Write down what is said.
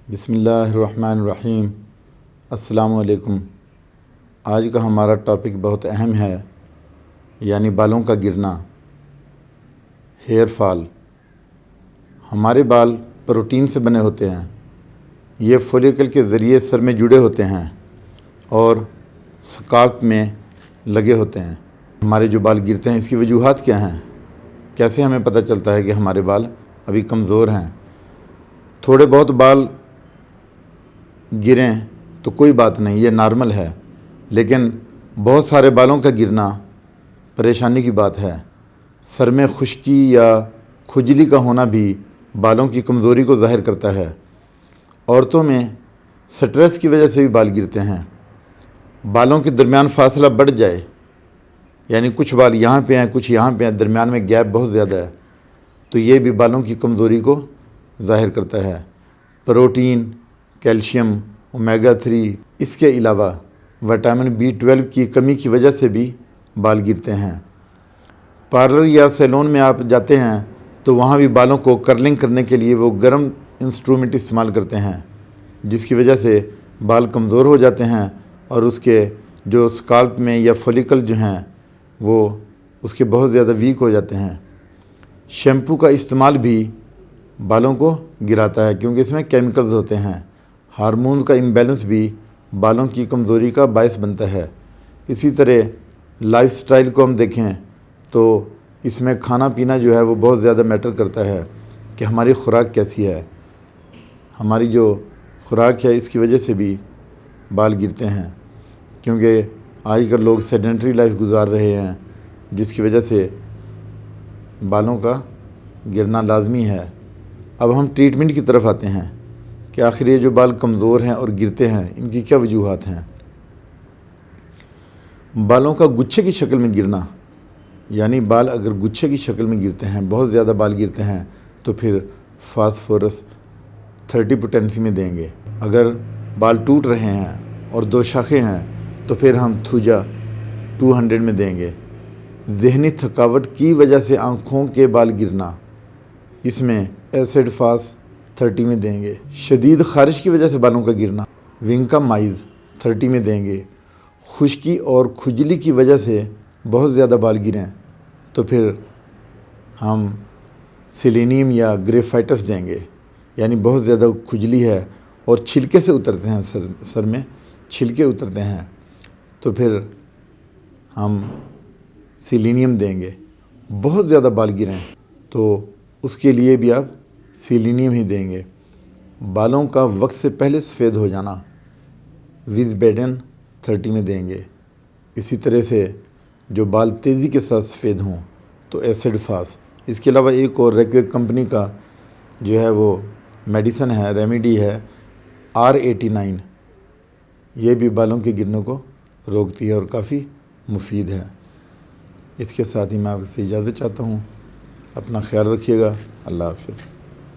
بسم اللہ الرحمن الرحیم۔ السلام علیکم۔ آج کا ہمارا ٹاپک بہت اہم ہے، یعنی بالوں کا گرنا، ہیئر فال۔ ہمارے بال پروٹین سے بنے ہوتے ہیں۔ یہ فولیکل کے ذریعے سر میں جڑے ہوتے ہیں اور سکالپ میں لگے ہوتے ہیں۔ ہمارے جو بال گرتے ہیں، اس کی وجوہات کیا ہیں؟ کیسے ہمیں پتہ چلتا ہے کہ ہمارے بال ابھی کمزور ہیں؟ تھوڑے بہت بال گریں تو کوئی بات نہیں، یہ نارمل ہے، لیکن بہت سارے بالوں کا گرنا پریشانی کی بات ہے۔ سر میں خشکی یا کھجلی کا ہونا بھی بالوں کی کمزوری کو ظاہر کرتا ہے۔ عورتوں میں سٹریس کی وجہ سے بھی بال گرتے ہیں۔ بالوں کے درمیان فاصلہ بڑھ جائے، یعنی کچھ بال یہاں پہ ہیں، کچھ یہاں پہ ہیں، درمیان میں گیپ بہت زیادہ ہے، تو یہ بھی بالوں کی کمزوری کو ظاہر کرتا ہے۔ پروٹین، کیلشیم، اومیگا 3، اس کے علاوہ وٹامن B12 کی کمی کی وجہ سے بھی بال گرتے ہیں۔ پارلر یا سیلون میں آپ جاتے ہیں تو وہاں بھی بالوں کو کرلنگ کرنے کے لیے وہ گرم انسٹرومنٹ استعمال کرتے ہیں، جس کی وجہ سے بال کمزور ہو جاتے ہیں اور اس کے جو سکالپ میں یا فولیکل جو ہیں وہ اس کے بہت زیادہ ویک ہو جاتے ہیں۔ شیمپو کا استعمال بھی بالوں کو گراتا ہے، کیونکہ اس میں کیمیکلز ہوتے ہیں۔ ہارمون کا امبیلنس بھی بالوں کی کمزوری کا باعث بنتا ہے۔ اسی طرح لائف سٹائل کو ہم دیکھیں تو اس میں کھانا پینا جو ہے وہ بہت زیادہ میٹر کرتا ہے کہ ہماری خوراک کیسی ہے۔ ہماری جو خوراک ہے، اس کی وجہ سے بھی بال گرتے ہیں، کیونکہ آج کل لوگ سیڈنٹری لائف گزار رہے ہیں، جس کی وجہ سے بالوں کا گرنا لازمی ہے۔ اب ہم ٹریٹمنٹ کی طرف آتے ہیں کہ آخر یہ جو بال کمزور ہیں اور گرتے ہیں، ان کی کیا وجوہات ہیں؟ بالوں کا گچھے کی شکل میں گرنا، یعنی بال اگر گچھے کی شکل میں گرتے ہیں، بہت زیادہ بال گرتے ہیں، تو پھر فاسفورس 30 پوٹینسی میں دیں گے۔ اگر بال ٹوٹ رہے ہیں اور 2 شاخیں ہیں تو پھر ہم تھوجا 200 میں دیں گے۔ ذہنی تھکاوٹ کی وجہ سے آنکھوں کے بال گرنا، اس میں ایسڈ فاس 30 میں دیں گے۔ شدید خارش کی وجہ سے بالوں کا گرنا، ونکا مائز 30 میں دیں گے۔ خشکی اور کھجلی کی وجہ سے بہت زیادہ بال گریں تو پھر ہم سیلینیم یا گریفائٹس دیں گے، یعنی بہت زیادہ کھجلی ہے اور چھلکے سے اترتے ہیں، سر میں چھلکے اترتے ہیں، تو پھر ہم سیلینیم دیں گے۔ بہت زیادہ بال گریں تو اس کے لیے بھی آپ سیلینیم ہی دیں گے۔ بالوں کا وقت سے پہلے سفید ہو جانا، ویزبیڈن 30 میں دیں گے۔ اسی طرح سے جو بال تیزی کے ساتھ سفید ہوں تو ایسڈ فاس۔ اس کے علاوہ ایک اور ریکویک کمپنی کا جو ہے وہ میڈیسن ہے، ریمیڈی ہے، R89، یہ بھی بالوں کے گرنے کو روکتی ہے اور کافی مفید ہے۔ اس کے ساتھ ہی میں آپ سے اجازت چاہتا ہوں۔ اپنا خیال رکھیے گا۔ اللہ حافظ۔